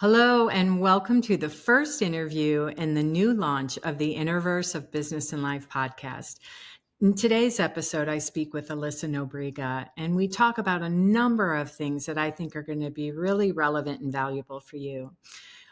Hello, and welcome to the first interview in the new launch of the Innerverse of Business and Life podcast. In today's episode, I speak with Alyssa Nobriga, and we talk about a number of things that I think are going to be really relevant and valuable for you.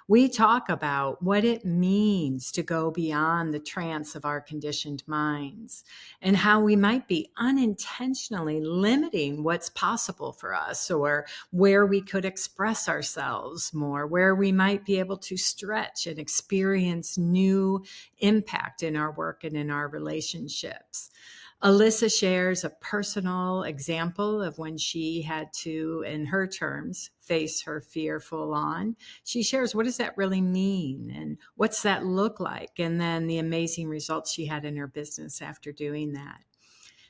We talk about what it means to go beyond the trance of our conditioned minds and how we might be unintentionally limiting what's possible for us, or where we could express ourselves more, where we might be able to stretch and experience new impact in our work and in our relationships. Alyssa shares a personal example of when she had to, in her terms, face her fear full on. She shares, what does that really mean? And what's that look like? And then the amazing results she had in her business after doing that.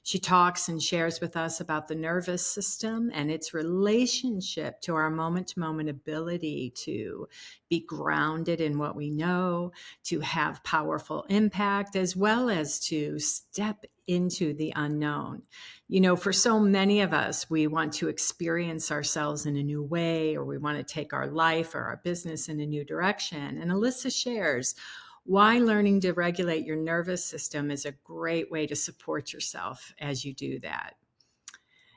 She talks and shares with us about the nervous system and its relationship to our moment-to-moment ability to be grounded in what we know, to have powerful impact, as well as to step into the unknown. You know, for so many of us, we want to experience ourselves in a new way, or we want to take our life or our business in a new direction. And Alyssa shares why learning to regulate your nervous system is a great way to support yourself as you do that.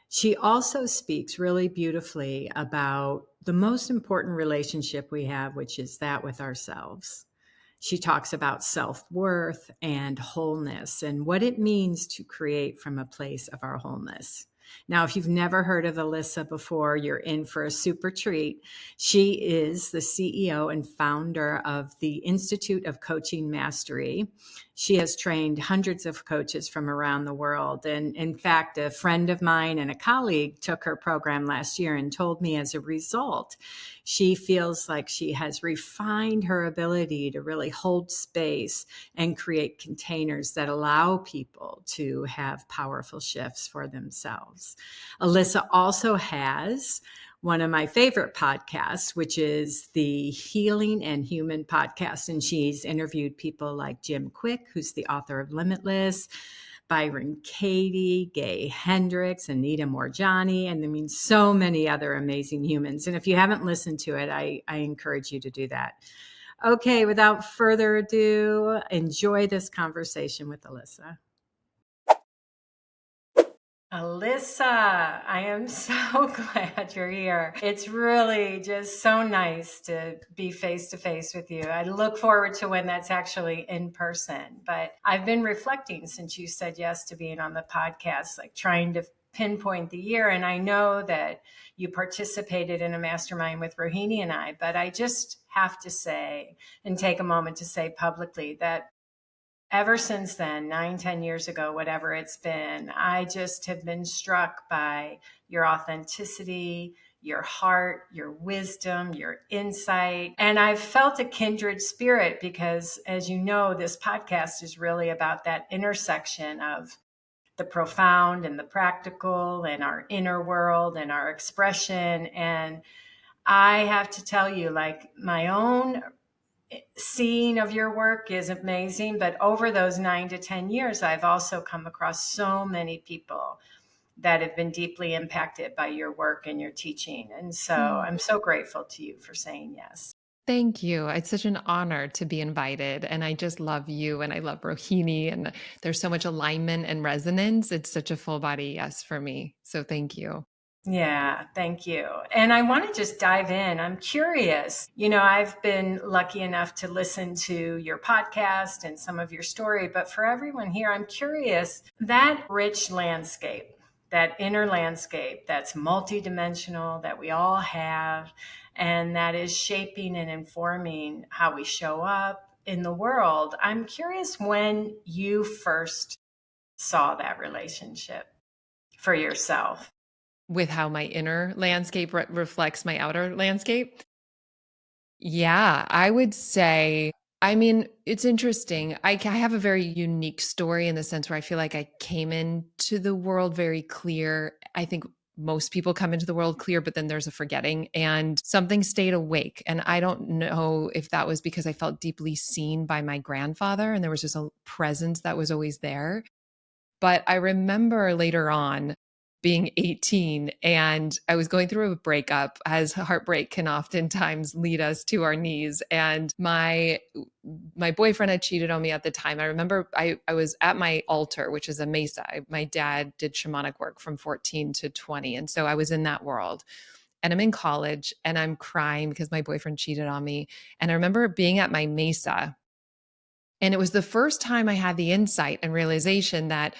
She also speaks really beautifully about the most important relationship we have, which is that with ourselves. She talks about self-worth and wholeness and what it means to create from a place of our wholeness. Now, if you've never heard of Alyssa before, you're in for a super treat. She is the CEO and founder of the Institute of Coaching Mastery. She has trained hundreds of coaches from around the world. And in fact, a friend of mine and a colleague took her program last year and told me as a result, she feels like she has refined her ability to really hold space and create containers that allow people to have powerful shifts for themselves. Alyssa also has one of my favorite podcasts, which is the Healing and Human podcast. And she's interviewed people like Jim Quick, who's the author of Limitless, Byron Katie, Gay Hendricks, Anita Morjani, and I mean, so many other amazing humans. And if you haven't listened to it, I encourage you to do that. Okay, without further ado, enjoy this conversation with Alyssa. Alyssa, I am so glad you're here. It's really just so nice to be face to face with you. I look forward to when that's actually in person. But I've been reflecting since you said yes to being on the podcast, like trying to pinpoint the year. And I know that you participated in a mastermind with Rohini and I, but I just have to say and take a moment to say publicly that ever since then, 9, 10 years ago, whatever it's been, I just have been struck by your authenticity, your heart, your wisdom, your insight. And I've felt a kindred spirit because, as you know, this podcast is really about that intersection of the profound and the practical and our inner world and our expression. And I have to tell you, like, my own seeing of your work is amazing, but over those 9 to 10 years, I've also come across so many people that have been deeply impacted by your work and your teaching. And so I'm so grateful to you for saying yes. Thank you. It's such an honor to be invited. And I just love you and I love Rohini. And there's so much alignment and resonance. It's such a full body yes for me. So thank you. Yeah, thank you. And I want to just dive in. I'm curious. You know, I've been lucky enough to listen to your podcast and some of your story, but for everyone here, I'm curious that rich landscape, that inner landscape that's multidimensional that we all have, and that is shaping and informing how we show up in the world. I'm curious when you first saw that relationship for yourself. With how my inner landscape reflects my outer landscape. Yeah, I would say, I mean, it's interesting. I have a very unique story in the sense where I feel like I came into the world very clear. I think most people come into the world clear, but then there's a forgetting and something stayed awake. And I don't know if that was because I felt deeply seen by my grandfather and there was just a presence that was always there. But I remember later on being 18, and I was going through a breakup, as heartbreak can oftentimes lead us to our knees. And my boyfriend had cheated on me at the time. I remember I was at my altar, which is a mesa. My dad did shamanic work from 14 to 20. And so I was in that world. And I'm in college and I'm crying because my boyfriend cheated on me. And I remember being at my mesa. And it was the first time I had the insight and realization that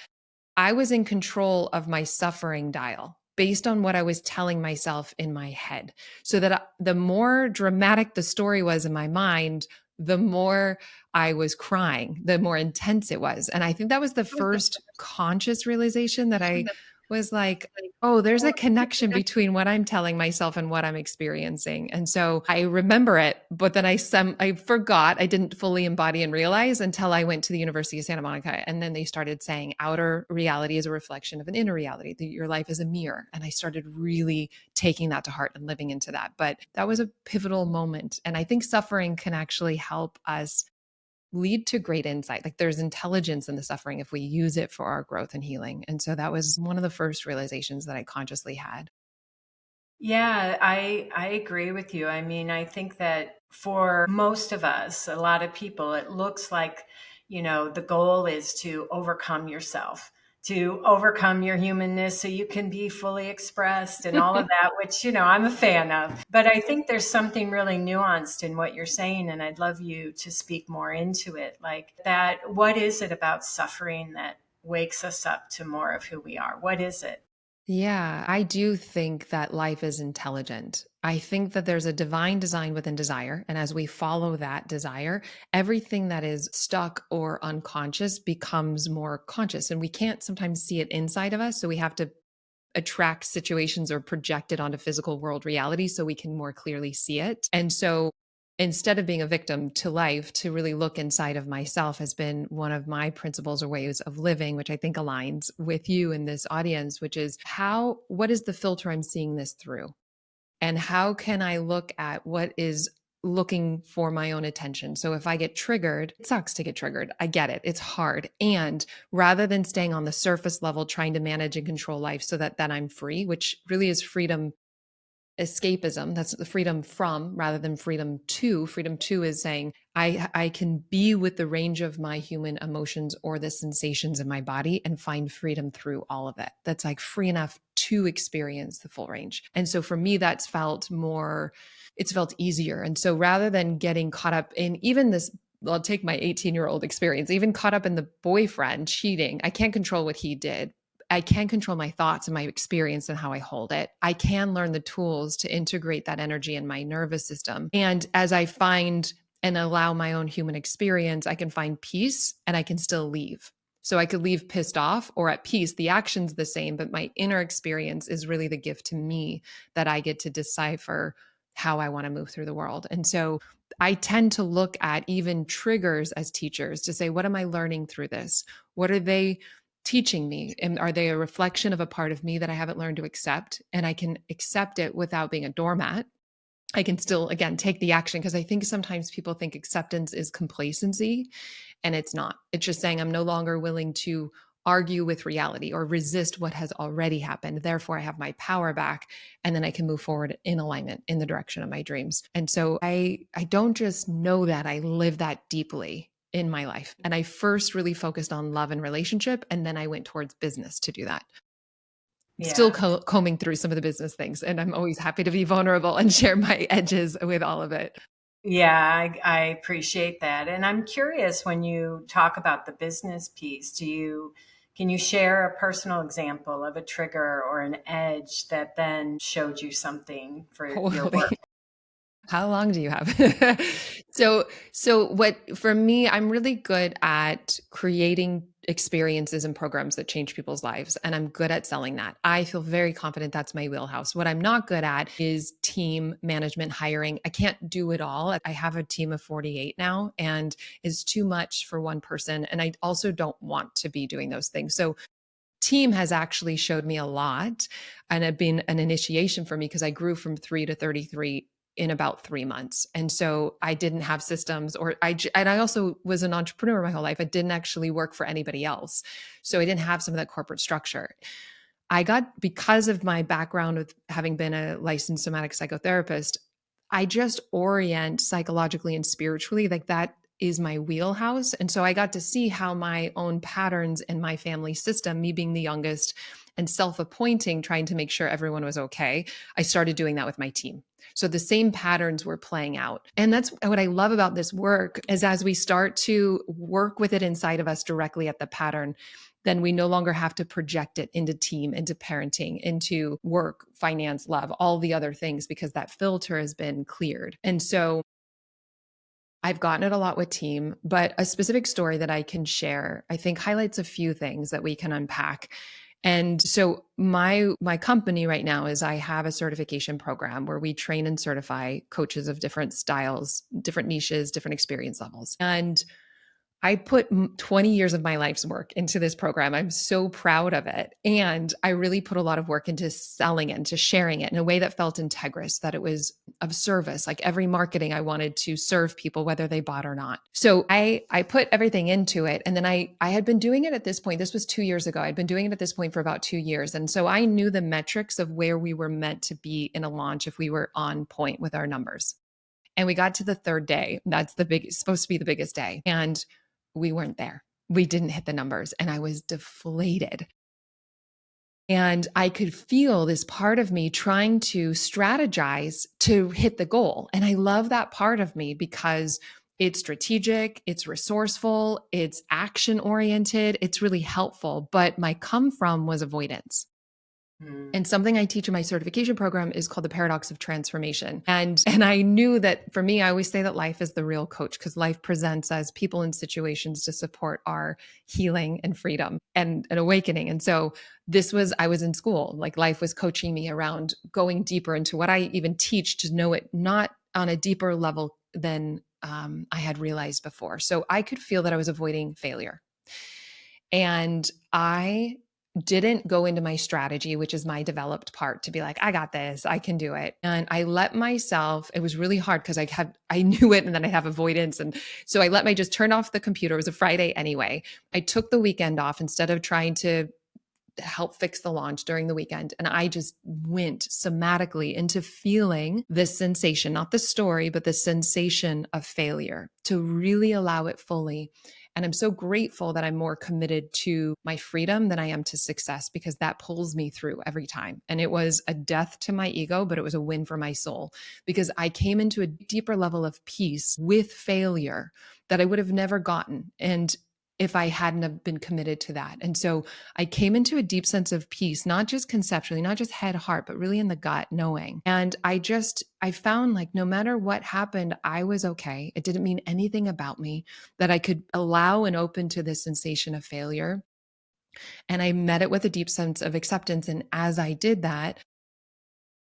I was in control of my suffering dial based on what I was telling myself in my head. So that the more dramatic the story was in my mind, the more I was crying, the more intense it was. And I think that was the first conscious realization that I was like, oh, there's a connection between what I'm telling myself and what I'm experiencing. And so I remember it, but then I forgot. I didn't fully embody and realize until I went to the University of Santa Monica. And then they started saying outer reality is a reflection of an inner reality, that your life is a mirror. And I started really taking that to heart and living into that. But that was a pivotal moment. And I think suffering can actually help us lead to great insight. Like there's intelligence in the suffering if we use it for our growth and healing. And so that was one of the first realizations that I consciously had. Yeah, I agree with you. I mean, I think that for most of us, a lot of people, it looks like, the goal is to overcome yourself, to overcome your humanness so you can be fully expressed and all of that, which, I'm a fan of. But I think there's something really nuanced in what you're saying, and I'd love you to speak more into it. Like that, what is it about suffering that wakes us up to more of who we are? What is it? Yeah, I do think that life is intelligent. I think that there's a divine design within desire. And as we follow that desire, everything that is stuck or unconscious becomes more conscious. And we can't sometimes see it inside of us. So we have to attract situations or project it onto physical world reality so we can more clearly see it. And so instead of being a victim to life, to really look inside of myself has been one of my principles or ways of living, which I think aligns with you in this audience, which is what is the filter I'm seeing this through? And how can I look at what is looking for my own attention? So if I get triggered, it sucks to get triggered. I get it. It's hard. And rather than staying on the surface level, trying to manage and control life so that I'm free, which really is freedom escapism, that's the freedom from rather than freedom to. Freedom to is saying I can be with the range of my human emotions or the sensations in my body and find freedom through all of it. That's like free enough to experience the full range. And so for me, it's felt easier. And so rather than getting caught up in even this, I'll take my 18-year-old experience, even caught up in the boyfriend cheating, I can't control what he did. I can control my thoughts and my experience and how I hold it. I can learn the tools to integrate that energy in my nervous system. And as I find and allow my own human experience, I can find peace and I can still leave. So I could leave pissed off or at peace. The action's the same, but my inner experience is really the gift to me that I get to decipher how I want to move through the world. And so I tend to look at even triggers as teachers to say, what am I learning through this? What are they teaching me? And are they a reflection of a part of me that I haven't learned to accept? And I can accept it without being a doormat. I can still, again, take the action because I think sometimes people think acceptance is complacency, and it's not. It's just saying I'm no longer willing to argue with reality or resist what has already happened. Therefore, I have my power back, and then I can move forward in alignment in the direction of my dreams. And so I don't just know that, I live that deeply in my life. And I first really focused on love and relationship, and then I went towards business to do that. Still Yeah. combing through some of the business things, and I'm always happy to be vulnerable and share my edges with all of it. Yeah, I appreciate that. And I'm curious when you talk about the business piece, can you share a personal example of a trigger or an edge that then showed you something for your work? Holy, how long do you have? So what for me, I'm really good at creating experiences and programs that change people's lives, and I'm good at selling that. I feel very confident that's my wheelhouse. What I'm not good at is team management, hiring. I can't do it all. I have a team of 48 now, and is too much for one person, and I also don't want to be doing those things. So team has actually showed me a lot and have been an initiation for me because I grew from 3 to 33 in about 3 months. And so I didn't have systems and I also was an entrepreneur my whole life. I didn't actually work for anybody else. So I didn't have some of that corporate structure. I got, because of my background with having been a licensed somatic psychotherapist, I just orient psychologically and spiritually, like that is my wheelhouse. And so I got to see how my own patterns in my family system, me being the youngest and self appointing, trying to make sure everyone was okay, I started doing that with my team. So the same patterns were playing out. And that's what I love about this work is as we start to work with it inside of us directly at the pattern, then we no longer have to project it into team, into parenting, into work, finance, love, all the other things, because that filter has been cleared. And so I've gotten it a lot with team, but a specific story that I can share, I think highlights a few things that we can unpack. And so my company right now is I have a certification program where we train and certify coaches of different styles, different niches, different experience levels. And I put 20 years of my life's work into this program. I'm so proud of it. And I really put a lot of work into selling it, into sharing it in a way that felt integrous, that it was of service. Like every marketing, I wanted to serve people, whether they bought or not. So I put everything into it. And then I had been doing it at this point. This was 2 years ago. I'd been doing it at this point for about 2 years. And so I knew the metrics of where we were meant to be in a launch if we were on point with our numbers. And we got to the third day. That's supposed to be the biggest day. And we weren't there. We didn't hit the numbers. And I was deflated. And I could feel this part of me trying to strategize to hit the goal. And I love that part of me because it's strategic, it's resourceful, it's action oriented, it's really helpful. But my come from was avoidance. Mm. And something I teach in my certification program is called the paradox of transformation. And I knew that for me, I always say that life is the real coach because life presents us people and situations to support our healing and freedom and awakening. And so I was in school, like life was coaching me around going deeper into what I even teach to know it not on a deeper level than I had realized before. So I could feel that I was avoiding failure. And I didn't go into my strategy, which is my developed part, to be like, I got this, I can do it. And I let myself, it was really hard because I knew it and then I have avoidance. And so I just turn off the computer. It was a Friday anyway. I took the weekend off instead of trying to help fix the launch during the weekend. And I just went somatically into feeling this sensation, not the story, but the sensation of failure to really allow it fully. And I'm so grateful that I'm more committed to my freedom than I am to success because that pulls me through every time. And it was a death to my ego, but it was a win for my soul because I came into a deeper level of peace with failure that I would have never gotten. And if I hadn't have been committed to that. And so I came into a deep sense of peace, not just conceptually, not just head, heart, but really in the gut knowing. And I found like no matter what happened, I was okay. It didn't mean anything about me, that I could allow and open to this sensation of failure. And I met it with a deep sense of acceptance. And as I did that,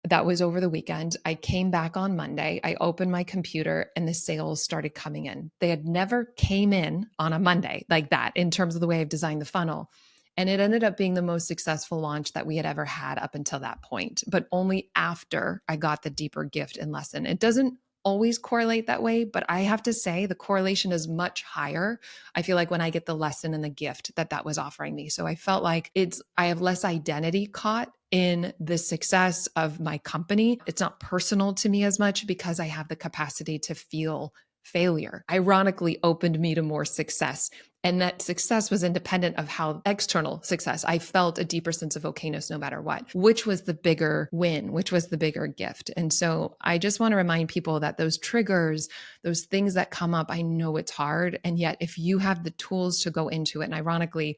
that was over the weekend. I came back on Monday. I opened my computer and the sales started coming in. They had never came in on a Monday like that in terms of the way I've designed the funnel. And it ended up being the most successful launch that we had ever had up until that point, but only after I got the deeper gift and lesson. It doesn't always correlate that way, but I have to say the correlation is much higher. I feel like when I get the lesson and the gift that was offering me. So I felt like I have less identity caught in the success of my company. It's not personal to me as much because I have the capacity to feel failure. Ironically, opened me to more success. And that success was independent of how external success. I felt a deeper sense of okayness no matter what, which was the bigger win, which was the bigger gift. And so I just want to remind people that those triggers, those things that come up, I know it's hard. And yet, if you have the tools to go into it, and ironically,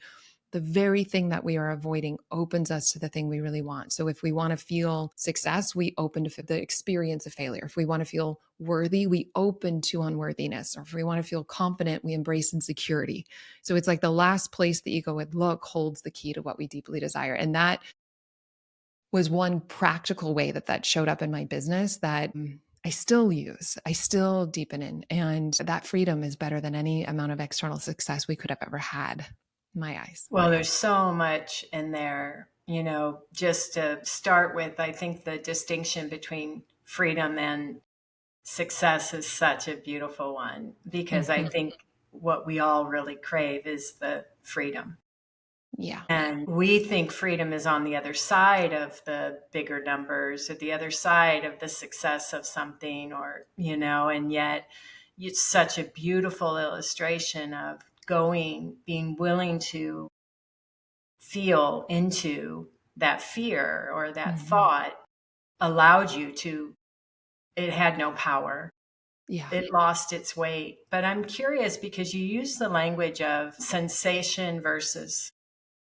the very thing that we are avoiding opens us to the thing we really want. So if we want to feel success, we open to the experience of failure. If we want to feel worthy, we open to unworthiness. Or if we want to feel confident, we embrace insecurity. So it's like the last place the ego would look holds the key to what we deeply desire. And that was one practical way that showed up in my business that I still use, I still deepen in. And that freedom is better than any amount of external success we could have ever had. My eyes. Well, there's so much in there, just to start with, I think the distinction between freedom and success is such a beautiful one because I Mhm. think what we all really crave is the freedom. Yeah. And we think freedom is on the other side of the bigger numbers or the other side of the success of something, or, and yet it's such a beautiful illustration of being willing to feel into that fear or that Hmm. thought allowed you to, it had no power. Yeah. It lost its weight. But I'm curious because you use the language of sensation versus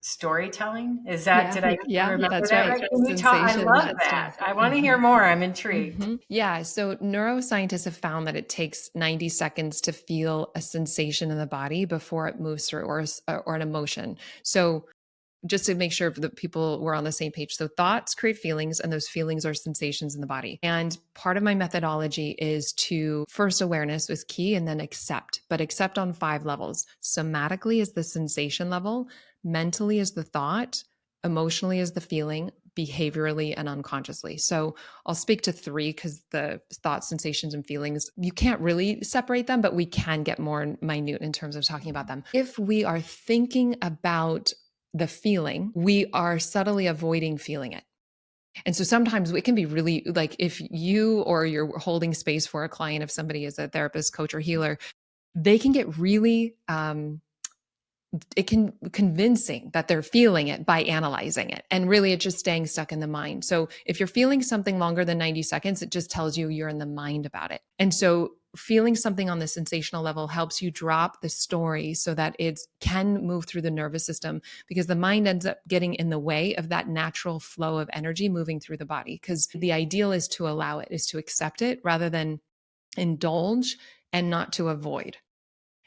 storytelling. Is that, Yeah. did I Yeah. remember That's that right. right? Can you talk? I Sensation, love not that. story. I want to Hmm. hear more. I'm intrigued. Yeah. So neuroscientists have found that it takes 90 seconds to feel a sensation in the body before it moves through, or an emotion. So just to make sure that people were on the same page. So thoughts create feelings, and those feelings are sensations in the body. And part of my methodology is to first, awareness is key, and then accept, but accept on 5 levels. Somatically is the sensation level, mentally is the thought, emotionally is the feeling, behaviorally and unconsciously. So I'll speak to 3 because the thoughts, sensations, and feelings, you can't really separate them, but we can get more minute in terms of talking about them. If we are thinking about the feeling, we are subtly avoiding feeling it. And so sometimes it can be really, like, if you or you're holding space for a client, if somebody is a therapist, coach, or healer, they can get really it can convincing that they're feeling it by analyzing it, and really it's just staying stuck in the mind. So if you're feeling something longer than 90 seconds, it just tells you you're in the mind about it. And so feeling something on the sensational level helps you drop the story so that it can move through the nervous system, because the mind ends up getting in the way of that natural flow of energy moving through the body, because the ideal is to allow it, is to accept it rather than indulge, and not to avoid.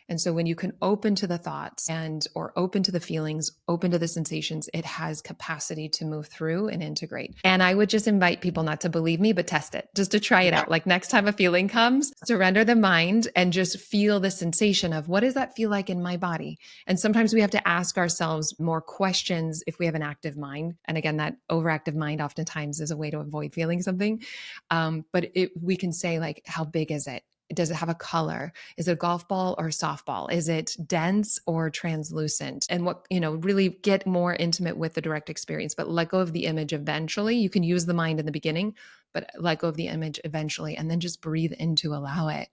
And so when you can open to the thoughts, and or open to the feelings, open to the sensations, it has capacity to move through and integrate. And I would just invite people not to believe me, but test it, just to try it Yeah. out. Like, next time a feeling comes, surrender the mind and just feel the sensation of, what does that feel like in my body? And sometimes we have to ask ourselves more questions if we have an active mind. And again, that overactive mind oftentimes is a way to avoid feeling something. We can say, like, how big is it? Does it have a color? Is it a golf ball or softball? Is it dense or translucent? And what, really get more intimate with the direct experience, but let go of the image eventually. You can use the mind in the beginning, but let go of the image eventually, and then just breathe into, allow it,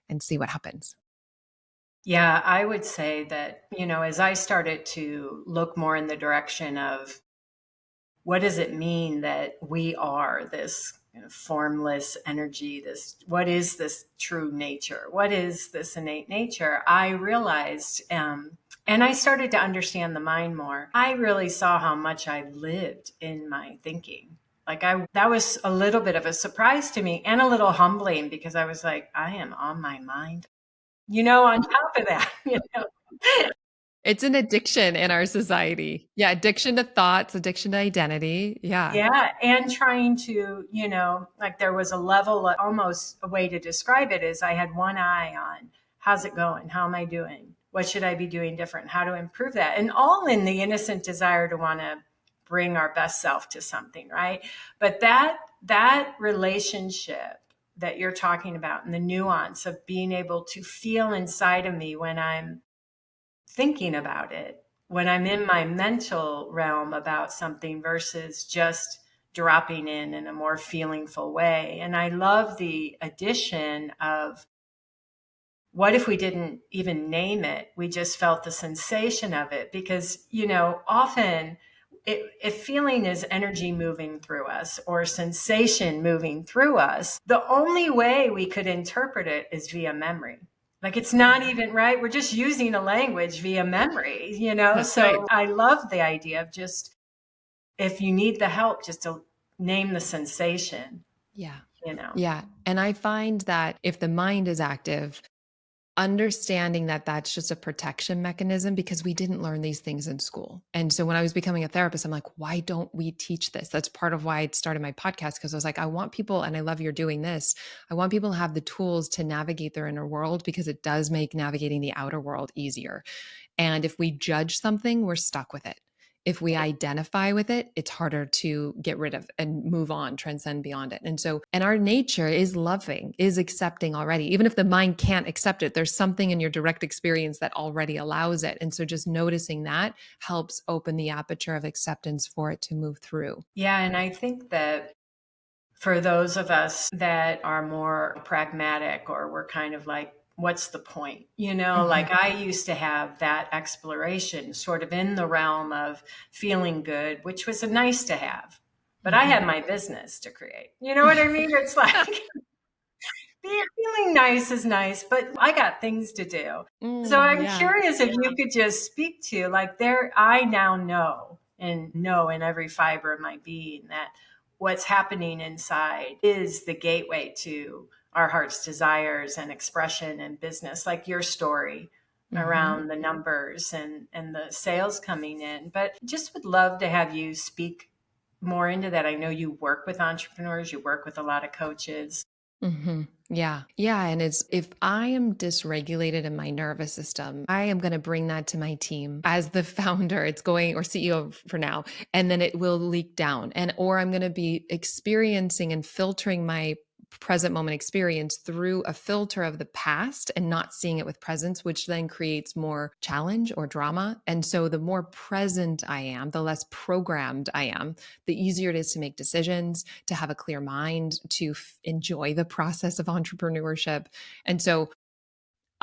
and see what happens. Yeah, I would say that, as I started to look more in the direction of what does it mean that we are this formless energy, what is this true nature, what is this innate nature, I realized, and I started to understand the mind more. I really saw how much I lived in my thinking. Like, that was a little bit of a surprise to me, and a little humbling, because I was like, I am on my mind, on top of that. It's an addiction in our society. Yeah, addiction to thoughts, addiction to identity. Yeah. Yeah, and trying to, like, there was a level, almost a way to describe it is I had one eye on how's it going? How am I doing? What should I be doing different? How to improve that? And all in the innocent desire to want to bring our best self to something, right? But that relationship that you're talking about, and the nuance of being able to feel inside of me when I'm thinking about it, when I'm in my mental realm about something versus just dropping in a more feelingful way. And I love the addition of, what if we didn't even name it? We just felt the sensation of it, because, often if feeling is energy moving through us or sensation moving through us, the only way we could interpret it is via memory. Like, it's not even right. We're just using a language via memory, That's right. So I love the idea of just, if you need the help, just to name the sensation, Yeah. you know. Yeah. And I find that if the mind is active, understanding that that's just a protection mechanism, because we didn't learn these things in school. And so when I was becoming a therapist, I'm like, why don't we teach this? That's part of why I started my podcast, because I was like, I want people, and I love you're doing this, I want people to have the tools to navigate their inner world, because it does make navigating the outer world easier. And if we judge something, we're stuck with it. if we identify with it, it's harder to get rid of and move on, transcend beyond it. And our nature is loving, is accepting already. Even if the mind can't accept it, there's something in your direct experience that already allows it. And so just noticing that helps open the aperture of acceptance for it to move through. Yeah. And I think that for those of us that are more pragmatic, or we're kind of like, what's the point? Mhm. Like I used to have that exploration sort of in the realm of feeling good, which was a nice to have. But I Mhm. had my business to create. You know what I mean? It's like feeling nice is nice, but I got things to do. So I'm Yeah. curious if you could just speak to, like, I now know, and know in every fiber of my being, that what's happening inside is the gateway to our heart's desires and expression and business, like your story Mhm. around the numbers and the sales coming in. But just would love to have you speak more into that. I know you work with entrepreneurs, you work with a lot of coaches. Yeah. Yeah. And it's if I am dysregulated in my nervous system, I am going to bring that to my team as the founder. It's going, or CEO for now, and then it will leak down. Or I'm going to be experiencing and filtering my present moment experience through a filter of the past and not seeing it with presence, which then creates more challenge or drama. And so the more present I am, the less programmed I am, the easier it is to make decisions, to have a clear mind, to enjoy the process of entrepreneurship. And so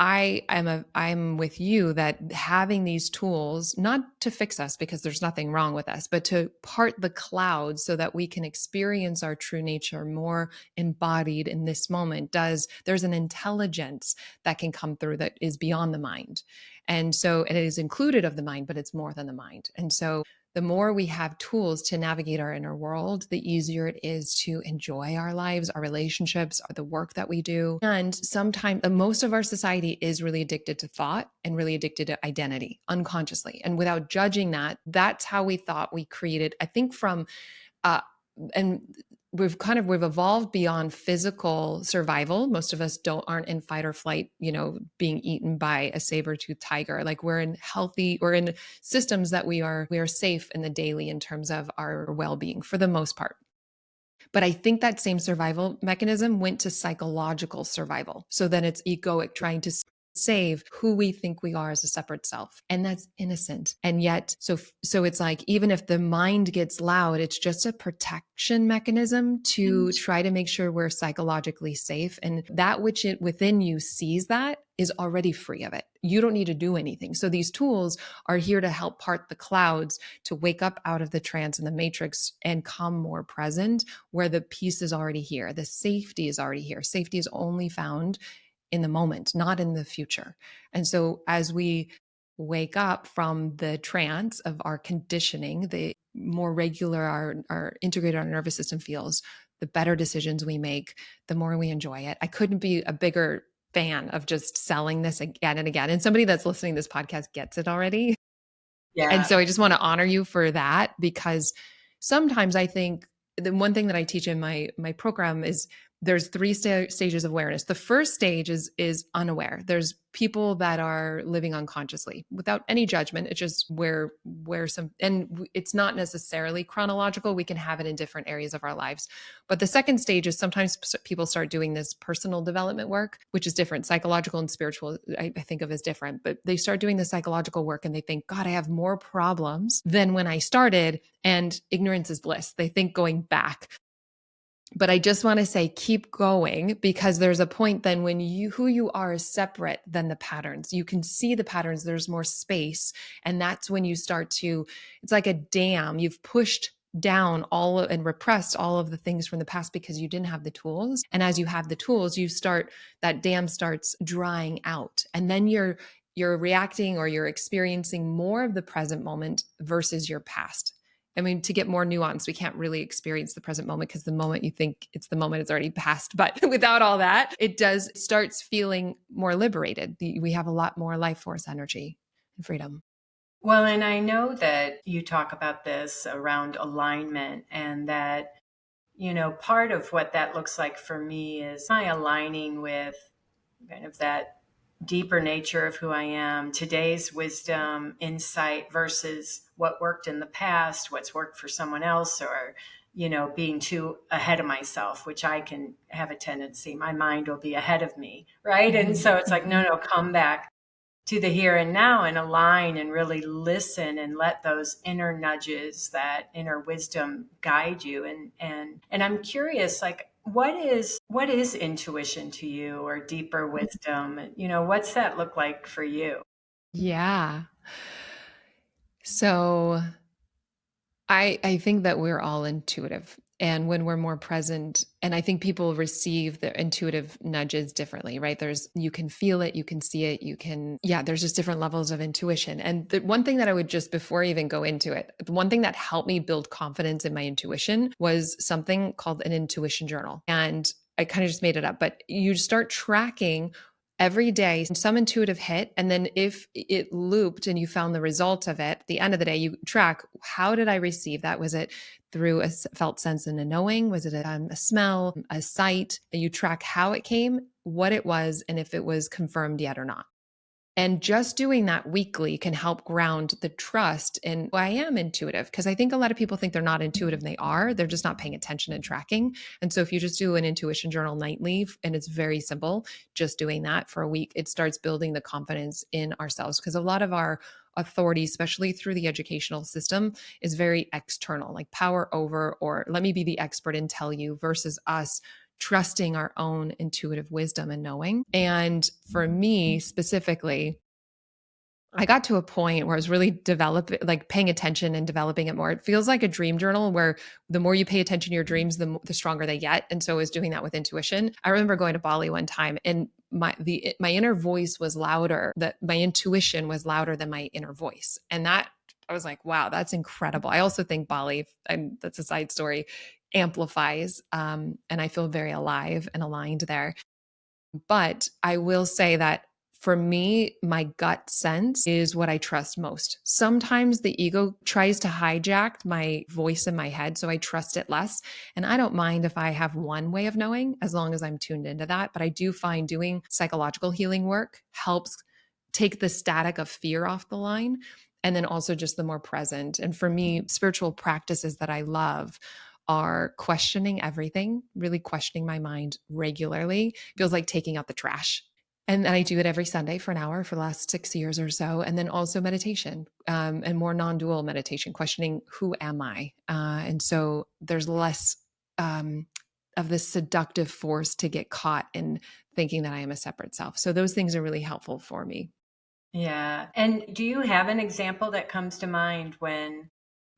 I'm with you that having these tools, not to fix us because there's nothing wrong with us, but to part the clouds so that we can experience our true nature more embodied in this moment, there's an intelligence that can come through that is beyond the mind. And so it is included of the mind, but it's more than the mind. And so the more we have tools to navigate our inner world, the easier it is to enjoy our lives, our relationships, the work that we do. And sometimes most of our society is really addicted to thought and really addicted to identity unconsciously. And without judging that, that's how we thought we created, I think, from uh, and we've evolved beyond physical survival. Most of us aren't in fight or flight, being eaten by a saber-toothed tiger. Like we're in systems that we are safe in the daily in terms of our well-being for the most part. But I think that same survival mechanism went to psychological survival. So then it's egoic, trying to save who we think we are as a separate self. And that's innocent. And yet, so it's like, even if the mind gets loud, it's just a protection mechanism to try to make sure we're psychologically safe. And that which it within you sees that is already free of it. You don't need to do anything. So these tools are here to help part the clouds, to wake up out of the trance and the matrix and come more present where the peace is already here. The safety is already here. Safety is only found in the moment, not in the future. And so as we wake up from the trance of our conditioning, the more regular our integrated our nervous system feels, the better decisions we make, the more we enjoy it. I couldn't be a bigger fan of just selling this again and again. And somebody that's listening to this podcast gets it already. And Yeah. so I just want to honor you for that, because sometimes I think the one thing that I teach in my program is there's three stages of awareness. The first stage is unaware. There's people that are living unconsciously without any judgment. It's just where some, and it's not necessarily chronological. We can have it in different areas of our lives. But the second stage is sometimes people start doing this personal development work, which is different. Psychological and spiritual, I think of as different, but they start doing the psychological work and they think, God, I have more problems than when I started. And ignorance is bliss. They think going back. But I just want to say, keep going, because there's a point then when who you are is separate than the patterns. You can see the patterns, there's more space. And that's when you start to, it's like a dam. You've pushed down and repressed all of the things from the past because you didn't have the tools. And as you have the tools, that dam starts drying out. And then you're reacting, or you're experiencing more of the present moment versus your past. I mean, to get more nuanced, we can't really experience the present moment, because the moment you think it's the moment, it's already passed. But without all that, it starts feeling more liberated. We have a lot more life force energy and freedom. Well, and I know that you talk about this around alignment, and that, part of what that looks like for me is my aligning with kind of that deeper nature of who I am, today's wisdom, insight versus what worked in the past, what's worked for someone else, or, being too ahead of myself, which I can have a tendency, my mind will be ahead of me. Right. And Mhm. so it's like, no, Mhm. no, come back to the here and now and align and really listen and let those inner nudges, that inner wisdom guide you. And I'm curious, like, what is intuition to you, or deeper wisdom? What's that look like for you? Yeah. So I think that we're all intuitive. And when we're more present, and I think people receive the intuitive nudges differently, right? You can feel it, you can see it, there's just different levels of intuition. And the one thing that I would just, before I even go into it, the one thing that helped me build confidence in my intuition was something called an intuition journal. And I kind of just made it up, but you start tracking every day some intuitive hit, and then if it looped and you found the result of it at the end of the day, you track, how did I receive that? Was it through a felt sense and a knowing? Was it a smell, a sight? You track how it came, what it was, and if it was confirmed yet or not. And just doing that weekly can help ground the trust in, well, I am intuitive. Because I think a lot of people think they're not intuitive, and they are. They're just not paying attention and tracking. And so if you just do an intuition journal nightly, and it's very simple, just doing that for a week, it starts building the confidence in ourselves. Because a lot of our authority, especially through the educational system, is very external, like power over, or let me be the expert and tell you, versus us trusting our own intuitive wisdom and knowing. And for me specifically, I got to a point where I was really developing, like paying attention and developing it more. It feels like a dream journal where the more you pay attention to your dreams, the stronger they get. And so I was doing that with intuition. I remember going to Bali one time, and my inner voice was louder. That my intuition was louder than my inner voice, and that I was like, wow, that's incredible. I also think Bali, and that's a side story, amplifies, and I feel very alive and aligned there. But I will say that for me, my gut sense is what I trust most. Sometimes the ego tries to hijack my voice in my head, so I trust it less. And I don't mind if I have one way of knowing, as long as I'm tuned into that. But I do find doing psychological healing work helps take the static of fear off the line. And then also just the more present. And for me, spiritual practices that I love are questioning everything, really questioning my mind regularly. Feels like taking out the trash. And I do it every Sunday for an hour for the last 6 years or so. And then also meditation, and more non dual meditation, questioning, who am I? And so there's less of this seductive force to get caught in thinking that I am a separate self. So those things are really helpful for me. Yeah. And do you have an example that comes to mind when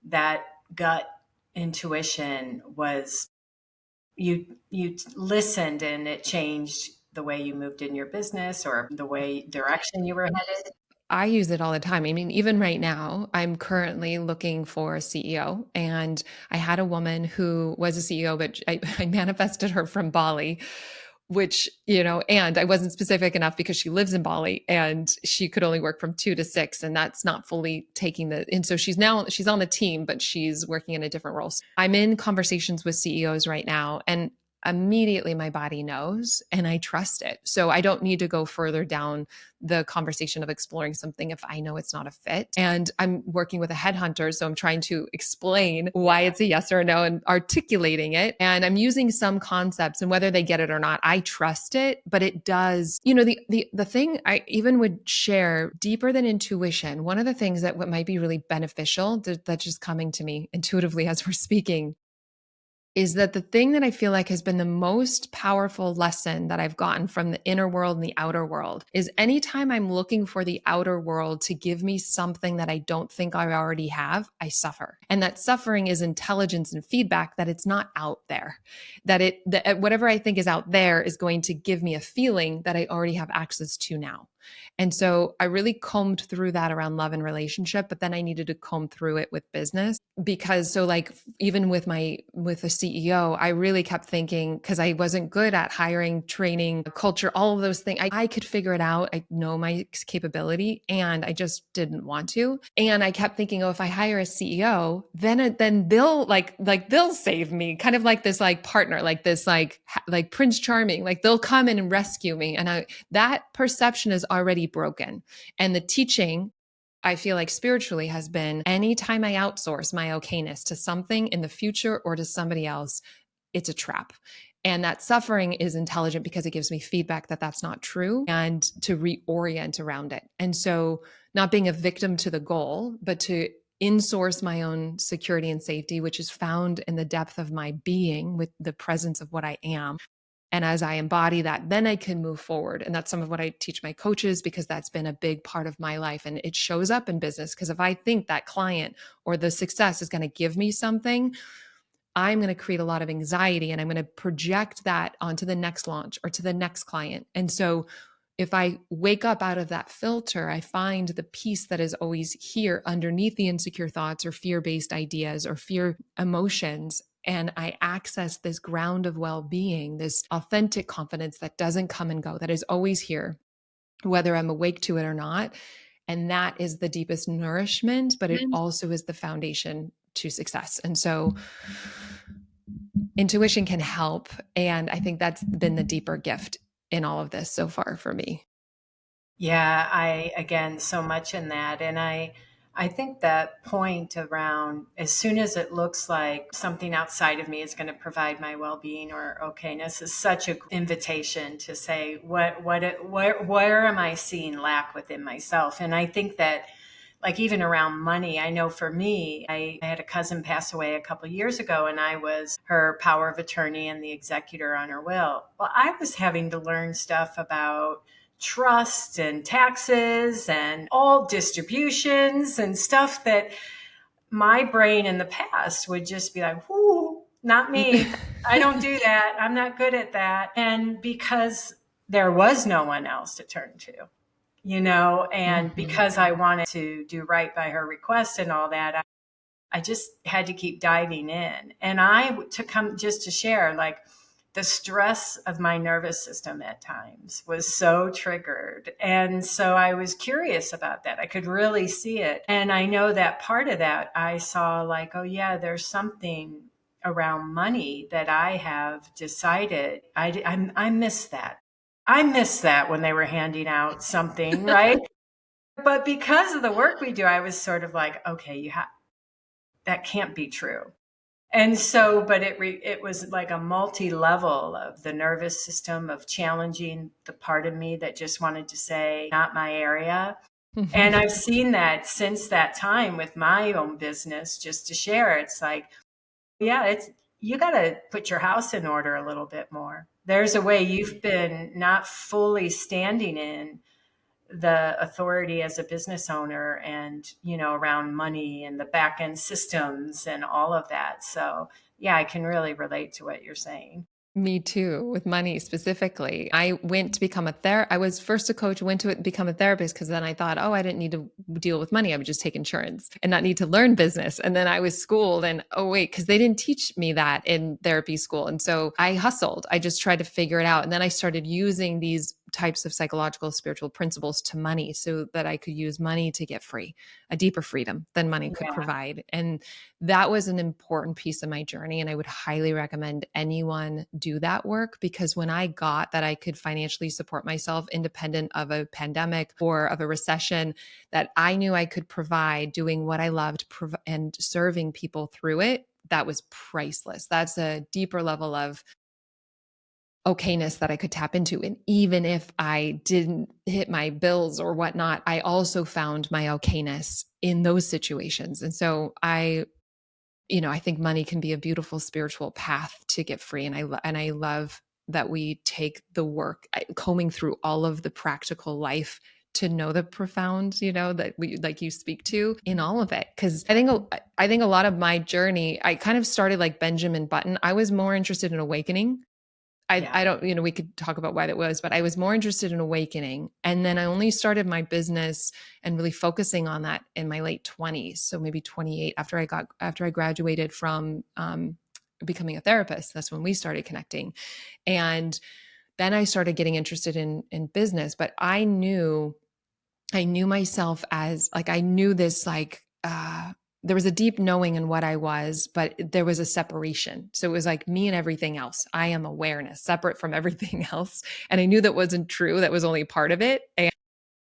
that gut intuition was, you listened and it changed the way you moved in your business, or the way direction you were headed? I use it all the time. I mean, even right now, I'm currently looking for a CEO. And I had a woman who was a CEO, but I manifested her from Bali, which, and I wasn't specific enough because she lives in Bali and she could only work from 2 to 6. And that's not fully taking and so she's on the team, but she's working in a different role. So I'm in conversations with CEOs right now, and immediately my body knows and I trust it. So I don't need to go further down the conversation of exploring something if I know it's not a fit. And I'm working with a headhunter, so I'm trying to explain why Yeah. it's a yes or a no and articulating it. And I'm using some concepts, and whether they get it or not, I trust it. But it does, the thing I even would share deeper than intuition. One of the things that what might be really beneficial that's just coming to me intuitively as we're speaking is that the thing that I feel like has been the most powerful lesson that I've gotten from the inner world and the outer world is anytime I'm looking for the outer world to give me something that I don't think I already have, I suffer. And that suffering is intelligence and feedback that it's not out there. That whatever I think is out there is going to give me a feeling that I already have access to now. And so I really combed through that around love and relationship, but then I needed to comb through it with business because so like even with a CEO, I really kept thinking, because I wasn't good at hiring, training, culture, all of those things. I could figure it out. I know my capability, and I just didn't want to. And I kept thinking, oh, if I hire a CEO, then they'll like they'll save me, kind of like this like partner, like this like Prince Charming, like they'll come in and rescue me. And that perception has already broken. And the teaching, I feel like spiritually, has been anytime I outsource my okayness to something in the future or to somebody else, it's a trap. And that suffering is intelligent because it gives me feedback that that's not true and to reorient around it. And so, not being a victim to the goal, but to insource my own security and safety, which is found in the depth of my being with the presence of what I am. And as I embody that, then I can move forward. And that's some of what I teach my coaches, because that's been a big part of my life. And it shows up in business. Because if I think that client or the success is going to give me something, I'm going to create a lot of anxiety and I'm going to project that onto the next launch or to the next client. And so if I wake up out of that filter, I find the peace that is always here underneath the insecure thoughts or fear-based ideas or fear emotions. And I access this ground of well-being, this authentic confidence that doesn't come and go, that is always here, whether I'm awake to it or not. And that is the deepest nourishment, but it also is the foundation to success. And so intuition can help. And I think that's been the deeper gift in all of this so far for me. Yeah, again, so much in that. And I think that point around as soon as it looks like something outside of me is going to provide my well-being or okayness is such an invitation to say, where am I seeing lack within myself? And I think that, like, even around money, I know for me, I had a cousin pass away a couple of years ago, and I was her power of attorney and the executor on her will. Well, I was having to learn stuff about trust and taxes and all distributions and stuff that my brain in the past would just be like, whoo, not me. I don't do that. I'm not good at that. And because there was no one else to turn to, and because I wanted to do right by her request and all that, I just had to keep diving in. And to come just to share, like, the stress of my nervous system at times was so triggered. And so I was curious about that. I could really see it. And I know that part of that I saw, like, oh yeah, there's something around money that I have decided I miss that. I miss that when they were handing out something, right? But because of the work we do, I was sort of like, okay, that can't be true. And so, but it was like a multi-level of the nervous system of challenging the part of me that just wanted to say, not my area. And I've seen that since that time with my own business, just to share. It's like, yeah, you got to put your house in order a little bit more. There's a way you've been not fully standing in the authority as a business owner and, around money and the back end systems and all of that. So yeah, I can really relate to what you're saying. Me too, with money specifically. I went to become a therapist. I was first a coach, went to become a therapist because then I thought, oh, I didn't need to deal with money. I would just take insurance and not need to learn business. And then I was schooled and, oh, wait, because they didn't teach me that in therapy school. And so I hustled. I just tried to figure it out. And then I started using these types of psychological, spiritual principles to money so that I could use money to get free, a deeper freedom than money could Yeah. provide. And that was an important piece of my journey. And I would highly recommend anyone do that work, because when I got that I could financially support myself independent of a pandemic or of a recession, that I knew I could provide doing what I loved and serving people through it, that was priceless. That's a deeper level of okayness that I could tap into. And even if I didn't hit my bills or whatnot, I also found my okayness in those situations. And so I think money can be a beautiful spiritual path to get free. And I love that we take the work combing through all of the practical life to know the profound, that we, like you speak to in all of it. Cause I think a lot of my journey, I kind of started like Benjamin Button. I was more interested in awakening. I don't, we could talk about why that was, but I was more interested in awakening. And then I only started my business and really focusing on that in my late 20s. So maybe 28 after I graduated from becoming a therapist. That's when we started connecting. And then I started getting interested in business, but I knew myself as like, I knew this, like, there was a deep knowing in what I was, but there was a separation. So it was like me and everything else. I am awareness, separate from everything else. And I knew that wasn't true. That was only part of it.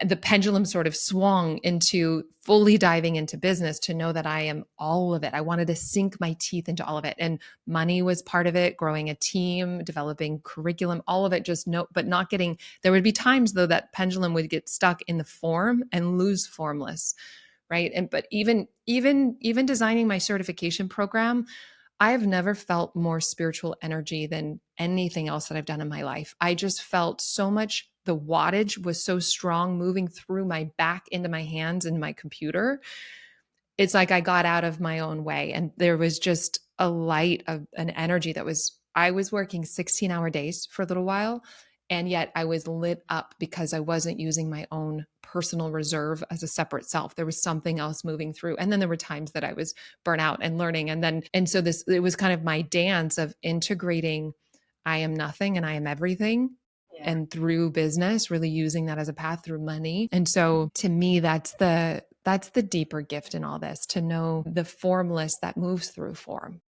the pendulum sort of swung into fully diving into business to know that I am all of it. I wanted to sink my teeth into all of it. And money was part of it, growing a team, developing curriculum, all of it, just no, but not getting, there would be times though that pendulum would get stuck in the form and lose formless. Right. And, but even designing my certification program, I've never felt more spiritual energy than anything else that I've done in my life. I just felt so much, the wattage was so strong moving through my back into my hands and my computer. It's like I got out of my own way and there was just a light of an energy that was, I was working 16-hour days for a little while, and yet I was lit up because I wasn't using my own personal reserve as a separate self. There was something else moving through. And then there were times that I was burnt out and learning. And so this, it was kind of my dance of integrating I am nothing and I am everything. Yeah. And through business, really using that as a path through money. And so to me, that's the deeper gift in all this, to know the formless that moves through form.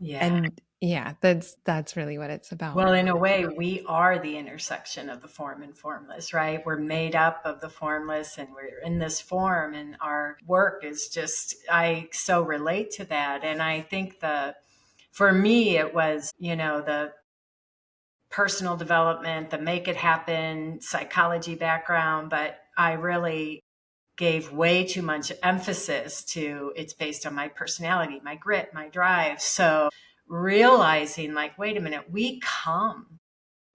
Yeah. And yeah, that's really what it's about. Well, in a way, we are the intersection of the form and formless, right? We're made up of the formless and we're in this form, and our work is just, I so relate to that. And I think for me, it was, the personal development, the make it happen, psychology background, but I really gave way too much emphasis to it's based on my personality, my grit, my drive. So realizing, like, wait a minute, we come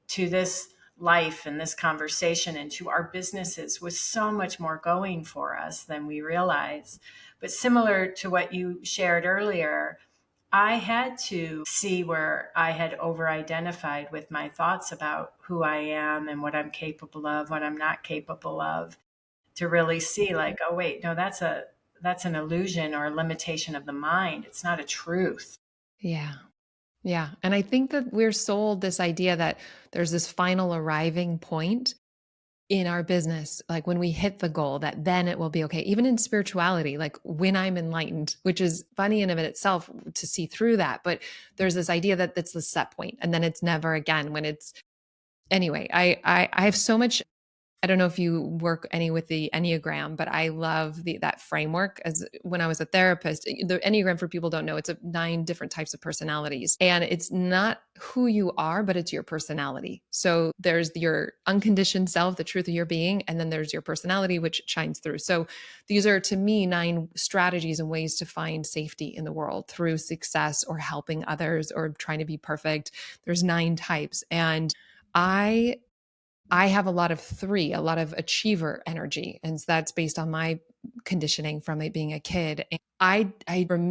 to this life and this conversation and to our businesses with so much more going for us than we realize. But similar to what you shared earlier, I had to see where I had over identified with my thoughts about who I am and what I'm capable of, what I'm not capable of, to really see, like, oh wait, no, that's an illusion or a limitation of the mind. It's not a truth. Yeah. Yeah. And I think that we're sold this idea that there's this final arriving point in our business, like when we hit the goal, that then it will be okay. Even in spirituality, like when I'm enlightened, which is funny in of itself to see through that. But there's this idea that it's the set point and then it's never again when it's, anyway, I have so much. I don't know if you work any with the Enneagram, but I love that framework. As when I was a therapist, the Enneagram, for people who don't know, it's 9 different types of personalities, and it's not who you are, but it's your personality. So there's your unconditioned self, the truth of your being, and then there's your personality, which shines through. So these are, to me, 9 strategies and ways to find safety in the world through success or helping others or trying to be perfect. There's 9 types, and I I have a lot of 3, a lot of achiever energy. And so that's based on my conditioning from it being a kid. And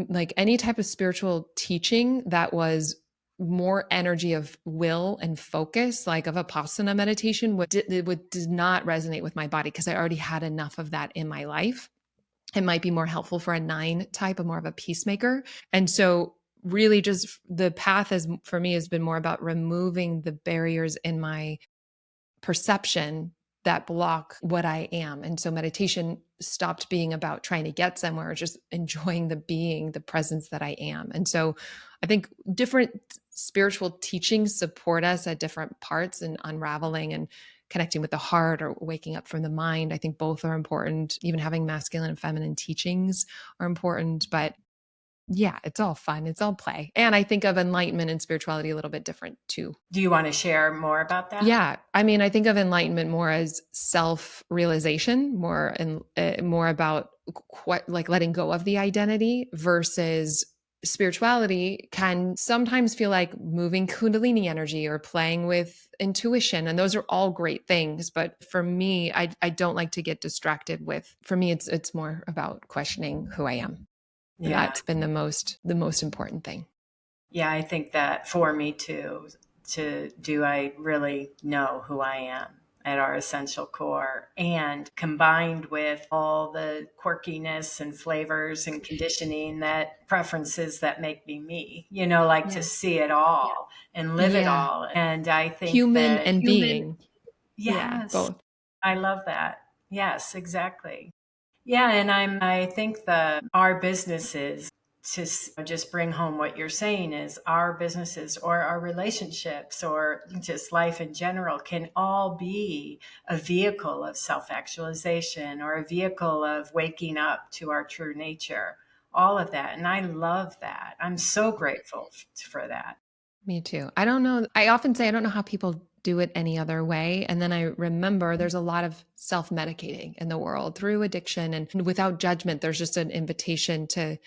like any type of spiritual teaching that was more energy of will and focus, like of Vipassana meditation, did not resonate with my body because I already had enough of that in my life. It might be more helpful for a 9 type, more of a peacemaker. And so really just the path is, for me, has been more about removing the barriers in my perception that block what I am. And so meditation stopped being about trying to get somewhere, just enjoying the being, the presence that I am. And so I think different spiritual teachings support us at different parts in unraveling and connecting with the heart or waking up from the mind. I think both are important. Even having masculine and feminine teachings are important. But yeah, it's all fun. It's all play. And I think of enlightenment and spirituality a little bit different too. Do you want to share more about that? Yeah, I mean, I think of enlightenment more as self-realization, more about like letting go of the identity, versus spirituality can sometimes feel like moving kundalini energy or playing with intuition, and those are all great things. But for me, I don't like to get distracted with. For me, it's more about questioning who I am, and Yeah. that's been the most important thing. Yeah, I think that for me too, do I really know who I am at our essential core, and combined with all the quirkiness and flavors and conditioning, that preferences that make me me, like to Yeah. see it all and live it Yeah. all. And I think Human that and being. Yeah, yes, both. I love that. Yes, exactly. Yeah, and I think our businesses just bring home what you're saying is our businesses or our relationships or just life in general can all be a vehicle of self-actualization or a vehicle of waking up to our true nature, all of that. And I love that. I'm so grateful for that. Me too. I don't know. I often say I don't know how people do it any other way. And then I remember there's a lot of self medicating in the world through addiction and without judgment. There's just an invitation to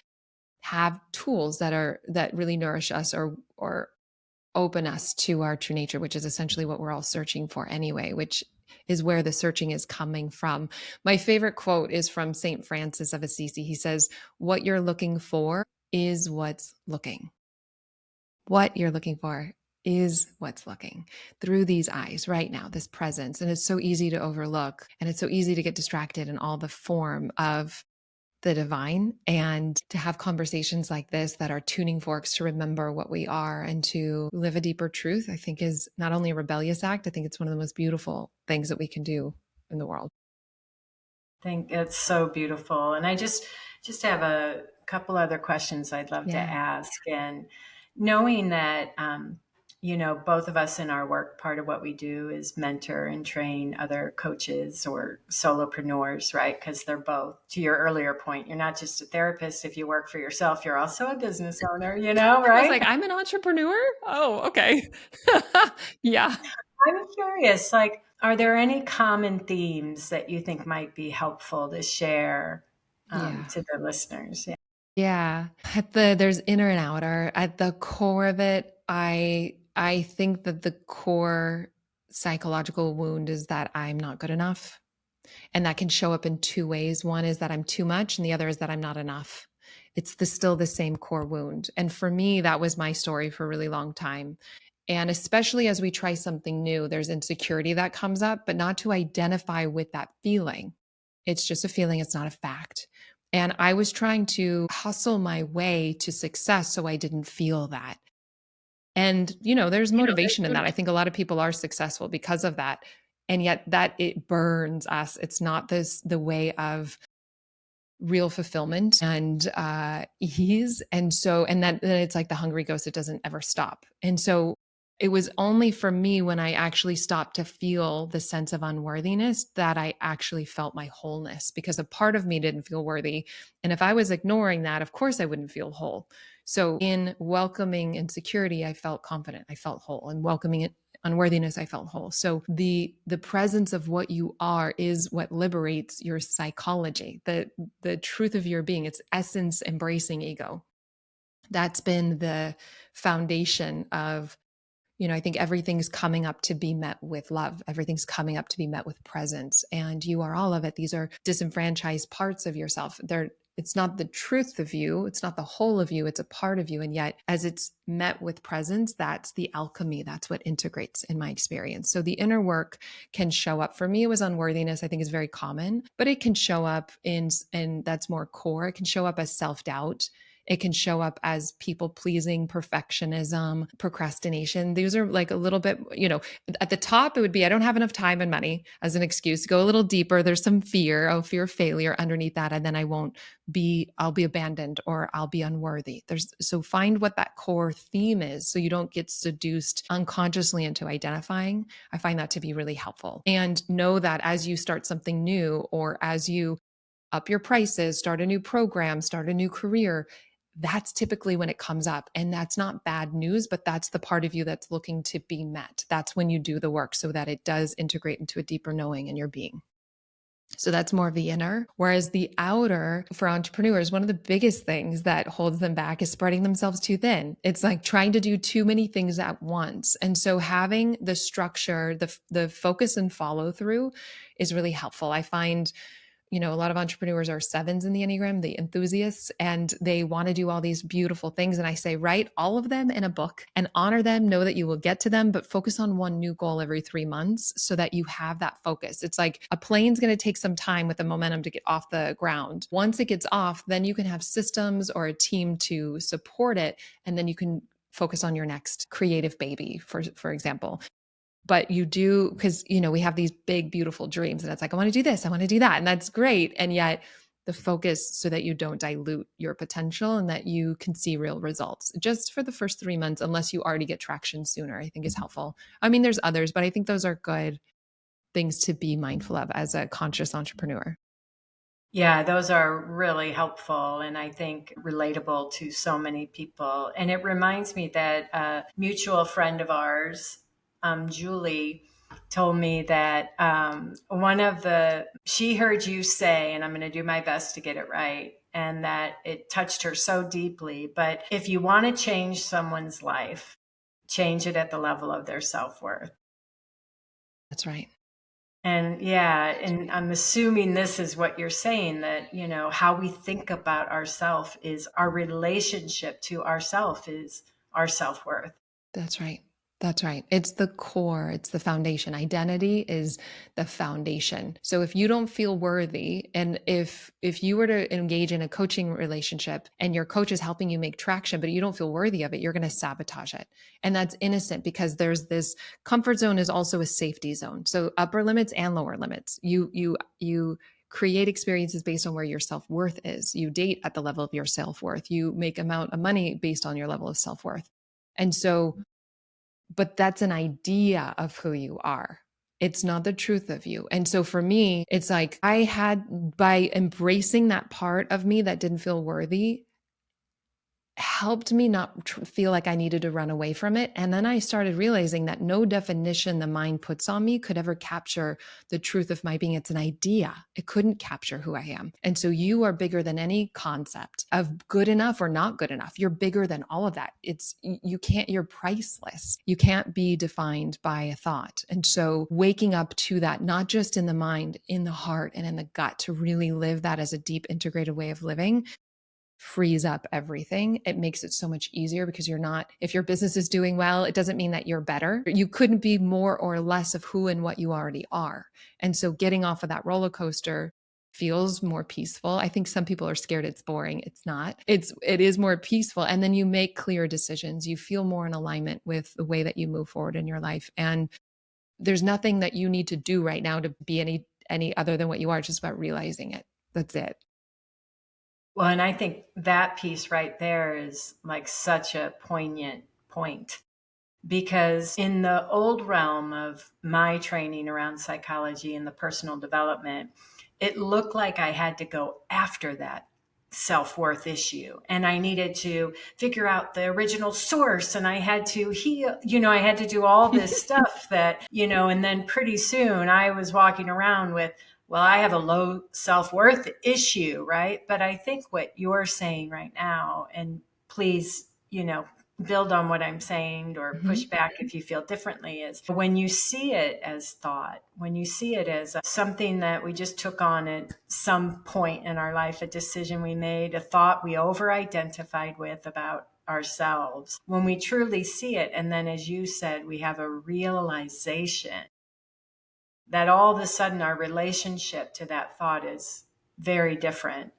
have tools that really nourish us or open us to our true nature, which is essentially what we're all searching for anyway, which is where the searching is coming from. My favorite quote is from St. Francis of Assisi. He says, "What you're looking for is what's looking." What you're looking for is what's looking through these eyes right now, this presence. And it's so easy to overlook and it's so easy to get distracted in all the form of the divine, and to have conversations like this that are tuning forks to remember what we are and to live a deeper truth, I think is not only a rebellious act, I think it's one of the most beautiful things that we can do in the world. Think it's so beautiful. And I just have a couple other questions I'd love to Yeah. ask. And knowing that, both of us in our work, part of what we do is mentor and train other coaches or solopreneurs, right? Because they're both, to your earlier point, you're not just a therapist. If you work for yourself, you're also a business owner, I was right? like, I'm an entrepreneur. Oh, okay. Yeah. I'm curious, like, are there any common themes that you think might be helpful to share Yeah. to the listeners? Yeah. Yeah. There's inner and outer. At the core of it, I think that the core psychological wound is that I'm not good enough. And that can show up in two ways. One is that I'm too much, and the other is that I'm not enough. It's still the same core wound. And for me, that was my story for a really long time. And especially as we try something new, there's insecurity that comes up, but not to identify with that feeling. It's just a feeling, it's not a fact. And I was trying to hustle my way to success so I didn't feel that. And, there's motivation in that. I think a lot of people are successful because of that. And yet that it burns us. It's not the way of real fulfillment and ease. And then it's like the hungry ghost, it doesn't ever stop. And so it was only for me when I actually stopped to feel the sense of unworthiness that I actually felt my wholeness, because a part of me didn't feel worthy. And if I was ignoring that, of course I wouldn't feel whole. So in welcoming insecurity, I felt confident, I felt whole, and welcoming it unworthiness, I felt whole. So the presence of what you are is what liberates your psychology, the truth of your being. It's essence embracing ego. That's been the foundation of, I think everything's coming up to be met with love. Everything's coming up to be met with presence. And you are all of it. These are disenfranchised parts of yourself. It's not the truth of you. It's not the whole of you. It's a part of you. And yet, as it's met with presence, that's the alchemy. That's what integrates in my experience. So the inner work can show up. For me, it was unworthiness, I think is very common, but it can show up and that's more core. It can show up as self-doubt. It can show up as people pleasing, perfectionism, procrastination. These are like a little bit, at the top, it would be, I don't have enough time and money as an excuse. Go a little deeper. There's some fear of failure underneath that. And then I'll be abandoned or I'll be unworthy. So find what that core theme is so you don't get seduced unconsciously into identifying. I find that to be really helpful. And know that as you start something new or as you up your prices, start a new program, start a new career, that's typically when it comes up. And that's not bad news, but that's the part of you that's looking to be met. That's when you do the work so that it does integrate into a deeper knowing in your being. So that's more of the inner. Whereas the outer for entrepreneurs, one of the biggest things that holds them back is spreading themselves too thin. It's like trying to do too many things at once. And so having the structure, the focus and follow through is really helpful. I find a lot of entrepreneurs are sevens in the Enneagram, the enthusiasts, and they want to do all these beautiful things. And I say, write all of them in a book and honor them, know that you will get to them, but focus on one new goal every 3 months so that you have that focus. It's like a plane's going to take some time with the momentum to get off the ground. Once it gets off, then you can have systems or a team to support it. And then you can focus on your next creative baby, for example. But you do, because we have these big beautiful dreams and it's like, I want to do this, I want to do that, and that's great. And yet the focus so that you don't dilute your potential and that you can see real results just for the first 3 months, unless you already get traction sooner, I think is helpful. I mean, there's others, but I think those are good things to be mindful of as a conscious entrepreneur. Yeah, those are really helpful and I think relatable to so many people. And it reminds me that a mutual friend of ours, Julie, told me that she heard you say, and I'm going to do my best to get it right, and that it touched her so deeply. But if you want to change someone's life, change it at the level of their self worth. That's right. And yeah, and I'm assuming this is what you're saying, that, how we think about ourself is our relationship to ourself is our self-worth. That's right. That's right. It's the core, it's the foundation. Identity is the foundation. So if you don't feel worthy, and if you were to engage in a coaching relationship and your coach is helping you make traction but you don't feel worthy of it, you're going to sabotage it. And that's innocent, because there's this comfort zone is also a safety zone. So upper limits and lower limits. You create experiences based on where your self-worth is. You date at the level of your self-worth. You make amount of money based on your level of self-worth. And so, but that's an idea of who you are. It's not the truth of you. And so for me, it's like I had, by embracing that part of me that didn't feel worthy, helped me not feel like I needed to run away from it. And then I started realizing that no definition the mind puts on me could ever capture the truth of my being. It's an idea. It couldn't capture who I am. And so you are bigger than any concept of good enough or not good enough. You're bigger than all of that. You're priceless. You can't be defined by a thought. And so waking up to that, not just in the mind, in the heart and in the gut, to really live that as a deep integrated way of living, frees up everything. It makes it so much easier, because if your business is doing well, it doesn't mean that you're better. You couldn't be more or less of who and what you already are. And so getting off of that roller coaster feels more peaceful. I think some people are scared it's boring. It's not. It is more peaceful. And then you make clear decisions. You feel more in alignment with the way that you move forward in your life. And there's nothing that you need to do right now to be any other than what you are. It's just about realizing it. That's it. Well, and I think that piece right there is like such a poignant point, because in the old realm of my training around psychology and the personal development, it looked like I had to go after that self-worth issue, and I needed to figure out the original source, and I had to heal, I had to do all this stuff that, and then pretty soon I was walking around with, well, I have a low self-worth issue, right? But I think what you're saying right now, and please, build on what I'm saying or push back if you feel differently, is when you see it as thought, when you see it as something that we just took on at some point in our life, a decision we made, a thought we over-identified with about ourselves, when we truly see it, and then, as you said, we have a realization that all of a sudden our relationship to that thought is very different.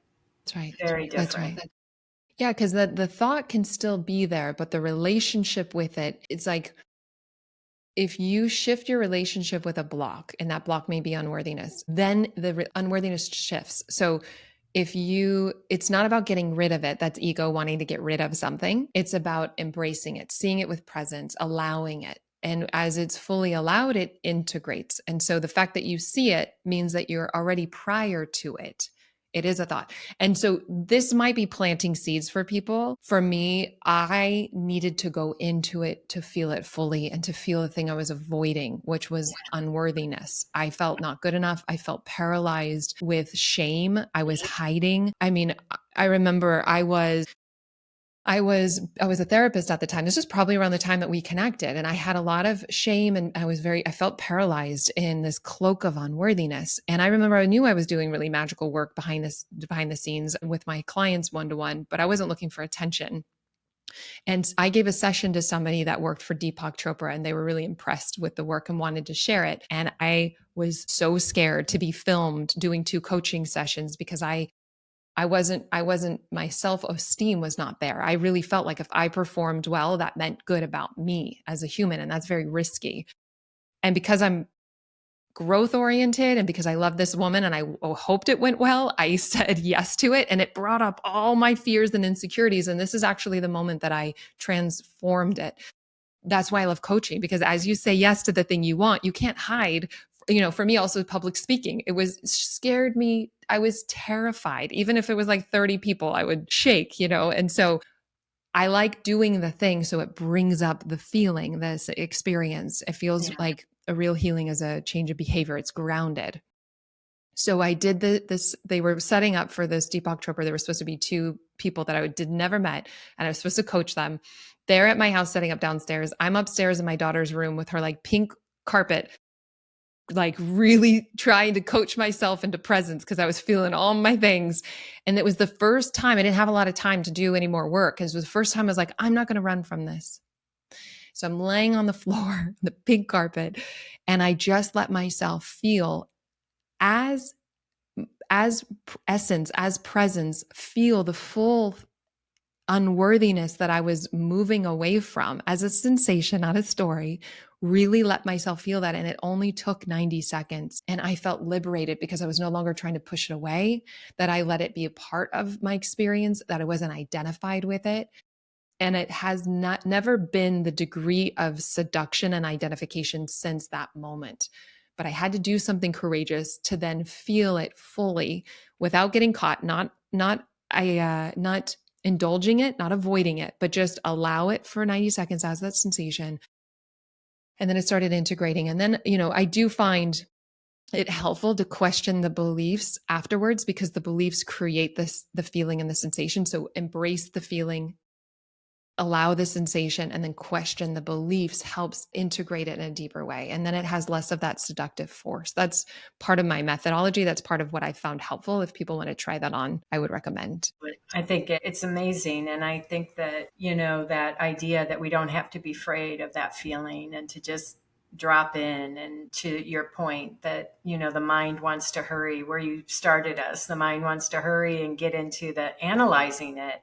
That's right. Very That's different. right. Yeah, because the thought can still be there, but the relationship with it, it's like if you shift your relationship with a block, and that block may be unworthiness, then the unworthiness shifts. So it's not about getting rid of it. That's ego wanting to get rid of something. It's about embracing it, seeing it with presence, allowing it. And as it's fully allowed, it integrates. And so the fact that you see it means that you're already prior to it. It is a thought. And so this might be planting seeds for people. For me, I needed to go into it to feel it fully and to feel the thing I was avoiding, which was unworthiness. I felt not good enough. I felt paralyzed with shame. I was hiding. I mean, I remember I was a therapist at the time. This was probably around the time that we connected, and I had a lot of shame, and I felt paralyzed in this cloak of unworthiness. And I remember I knew I was doing really magical work behind the scenes with my clients one-to-one, but I wasn't looking for attention. And I gave a session to somebody that worked for Deepak Chopra, and they were really impressed with the work and wanted to share it. And I was so scared to be filmed doing 2 coaching sessions, because my self-esteem was not there. I really felt like if I performed well, that meant good about me as a human. And that's very risky. And because I'm growth oriented and because I love this woman and I hoped it went well, I said yes to it. And it brought up all my fears and insecurities. And this is actually the moment that I transformed it. That's why I love coaching, because as you say yes to the thing you want, you can't hide. For me, also public speaking, it scared me. I was terrified. Even if it was like 30 people, I would shake, And so I like doing the thing so it brings up the feeling, this experience. It feels Yeah. like a real healing is a change of behavior. It's grounded. So I did this. They were setting up for this Deep October. There were supposed to be two people that I did never met, and I was supposed to coach them. They're at my house setting up downstairs. I'm upstairs in my daughter's room with her like pink carpet, like really trying to coach myself into presence because I was feeling all my things. And it was the first time I didn't have a lot of time to do any more work. Because it was the first time I was like, I'm not going to run from this. So I'm laying on the floor, the pink carpet, and I just let myself feel as as essence, as presence, feel the full unworthiness that I was moving away from as a sensation, not a story. Really let myself feel that. And it only took 90 seconds. And I felt liberated because I was no longer trying to push it away, that I let it be a part of my experience, that I wasn't identified with it. And it has never been the degree of seduction and identification since that moment. But I had to do something courageous to then feel it fully without getting caught, not indulging it, not avoiding it, but just allow it for 90 seconds as that sensation. And then it started integrating. And then, I do find it helpful to question the beliefs afterwards because the beliefs create the feeling and the sensation. So embrace the feeling, allow the sensation, and then question the beliefs helps integrate it in a deeper way. And then it has less of that seductive force. That's part of my methodology. That's part of what I found helpful. If people want to try that on, I would recommend. I think it's amazing. And I think that, that idea that we don't have to be afraid of that feeling and to just drop in. And to your point that, the mind wants to hurry where you started us, the mind wants to hurry and get into the analyzing it,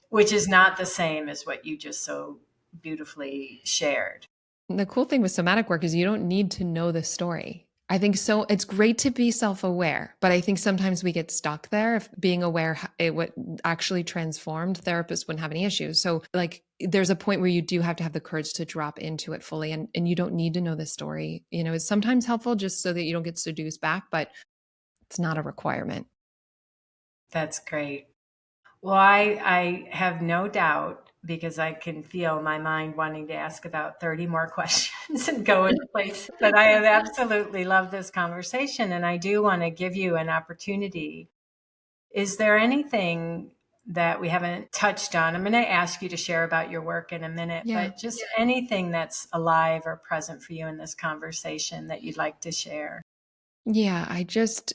which is not the same as what you just so beautifully shared. The cool thing with somatic work is you don't need to know the story. I think so. It's great to be self-aware, but I think sometimes we get stuck there. If being aware, it would actually transformed, therapists wouldn't have any issues. So, like, there's a point where you do have to have the courage to drop into it fully, and you don't need to know the story. It's sometimes helpful just so that you don't get seduced back, but it's not a requirement. That's great. Well, I have no doubt because I can feel my mind wanting to ask about 30 more questions and go into place. But I have absolutely loved this conversation. And I do want to give you an opportunity. Is there anything that we haven't touched on? I'm going to ask you to share about your work in a minute, Yeah. but just anything that's alive or present for you in this conversation that you'd like to share. Yeah,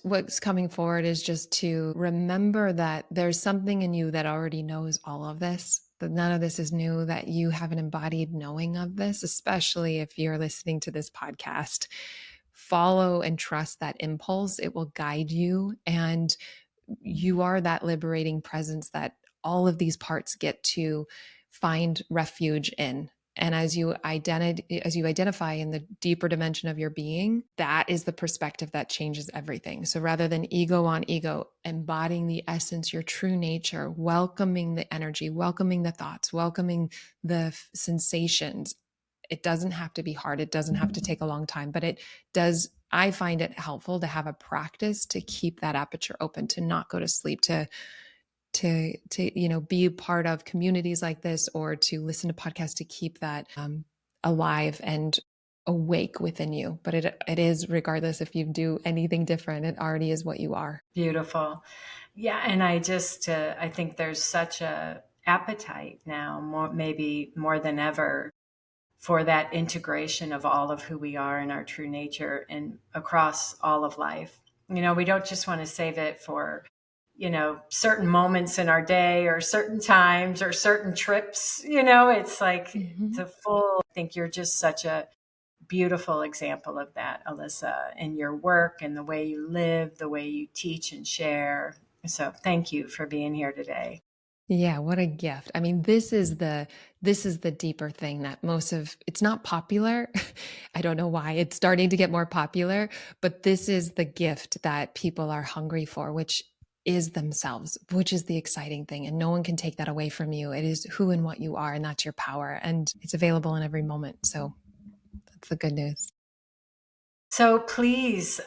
what's coming forward is just to remember that there's something in you that already knows all of this, that none of this is new, that you have an embodied knowing of this, especially if you're listening to this podcast. Follow and trust that impulse. It will guide you. And you are that liberating presence that all of these parts get to find refuge in. And as you identify in the deeper dimension of your being, that is the perspective that changes everything. So rather than ego on ego, embodying the essence, your true nature, welcoming the energy, welcoming the thoughts, welcoming the sensations. It doesn't have to be hard. It doesn't have to take a long time, but it does. I find it helpful to have a practice to keep that aperture open, to not go to sleep, to be a part of communities like this, or to listen to podcasts to keep that alive and awake within you. But it is, regardless if you do anything different, it already is what you are. Beautiful. Yeah. And I think there's such a appetite now, maybe more than ever, for that integration of all of who we are and our true nature and across all of life. We don't just want to save it for, certain moments in our day or certain times or certain trips. It's like Mm-hmm. the full, I think you're just such a beautiful example of that, Alyssa, in your work and the way you live, the way you teach and share. So thank you for being here today. Yeah, what a gift. I mean, this is the deeper thing that it's not popular. I don't know why it's starting to get more popular, but this is the gift that people are hungry for, which is themselves, which is the exciting thing. And no one can take that away from you. It is who and what you are, and that's your power. And it's available in every moment. So that's the good news. So please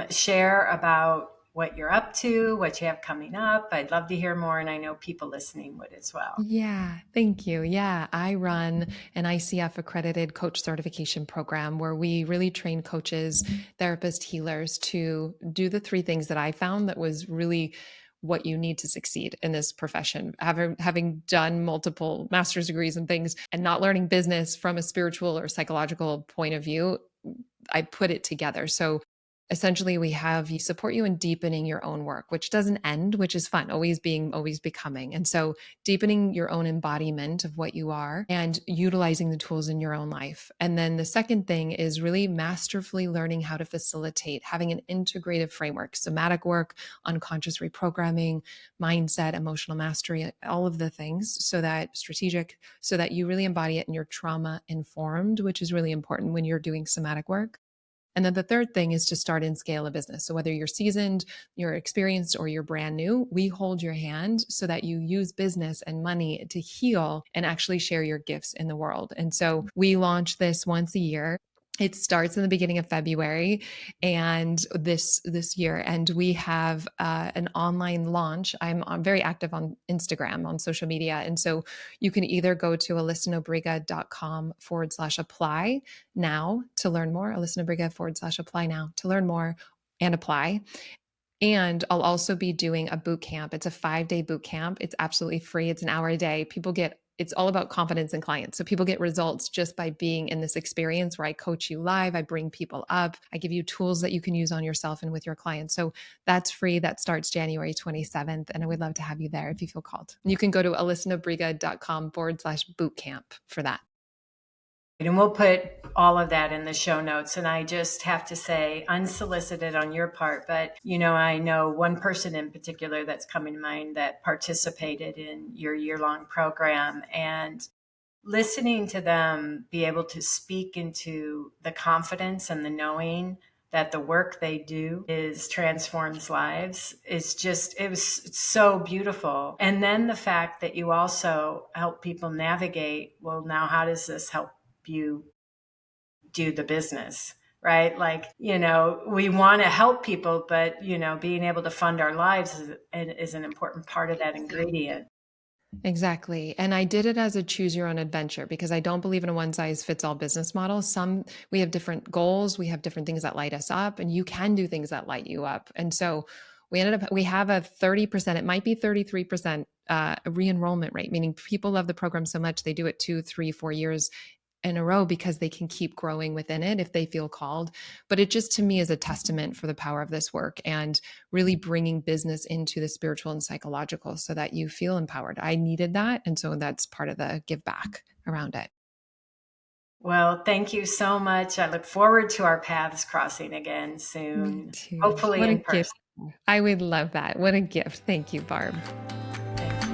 share about what you're up to, what you have coming up. I'd love to hear more, and I know people listening would as well. Yeah, thank you. Yeah, I run an ICF accredited coach certification program where we really train coaches, therapists, healers to do the three things that I found that was really what you need to succeed in this profession. Having done multiple master's degrees and things and not learning business from a spiritual or psychological point of view, I put it together. So essentially we support you in deepening your own work, which doesn't end, which is fun, always being, always becoming. And so deepening your own embodiment of what you are and utilizing the tools in your own life. And then the second thing is really masterfully learning how to facilitate having an integrative framework, somatic work, unconscious reprogramming, mindset, emotional mastery, all of the things, so that strategic, so that you really embody it and you're trauma informed, which is really important when you're doing somatic work. And then the third thing is to start and scale a business. So whether you're seasoned, you're experienced, or you're brand new, we hold your hand so that you use business and money to heal and actually share your gifts in the world. And so we launch this once a year. It starts in the beginning of February and this year, and we have an online launch. I'm very active on Instagram, on social media, and so you can either go to alyssanobriga.com/apply now to learn more, alyssanobriga.com/apply now to learn more and apply. And I'll also be doing a boot camp. It's a 5-day boot camp. It's absolutely free. It's an hour a day. It's all about confidence in clients. So people get results just by being in this experience where I coach you live. I bring people up. I give you tools that you can use on yourself and with your clients. So that's free. That starts January 27th. And I would love to have you there if you feel called. You can go to alyssanobriga.com/bootcamp for that. And we'll put all of that in the show notes. And I just have to say, unsolicited on your part, but I know one person in particular that's coming to mind that participated in your year-long program, and listening to them be able to speak into the confidence and the knowing that the work they do transforms lives it was so beautiful. And then the fact that you also help people navigate, well, now how does this help you do the business, right? Like, we want to help people, but, being able to fund our lives is an important part of that ingredient. Exactly. And I did it as a choose your own adventure because I don't believe in a one size fits all business model. We have different goals, we have different things that light us up, and you can do things that light you up. And so we have a 30%, it might be 33% re-enrollment rate, meaning people love the program so much they do it 2, 3, 4 years in a row because they can keep growing within it if they feel called. But it just, to me, is a testament for the power of this work and really bringing business into the spiritual and psychological so that you feel empowered. I needed that. And so that's part of the give back around it. Well, thank you so much. I look forward to our paths crossing again soon. Me too. Hopefully What a in person. gift. I would love that. What a gift. Thank you, Barb. Thank you.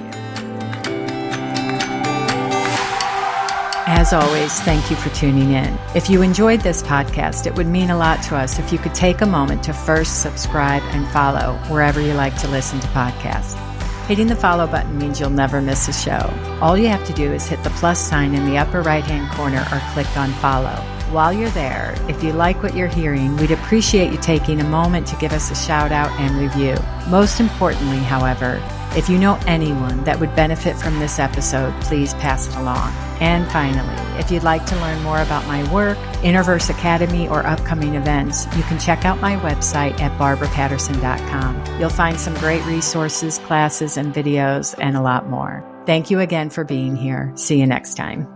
As always, thank you for tuning in. If you enjoyed this podcast, it would mean a lot to us if you could take a moment to first subscribe and follow wherever you like to listen to podcasts. Hitting the follow button means you'll never miss a show. All you have to do is hit the plus sign in the upper right-hand corner or click on follow. While you're there, if you like what you're hearing, we'd appreciate you taking a moment to give us a shout out and review. Most importantly, however, if you know anyone that would benefit from this episode, please pass it along. And finally, if you'd like to learn more about my work, Innerverse Academy, or upcoming events, you can check out my website at barbarapatterson.com. You'll find some great resources, classes, and videos, and a lot more. Thank you again for being here. See you next time.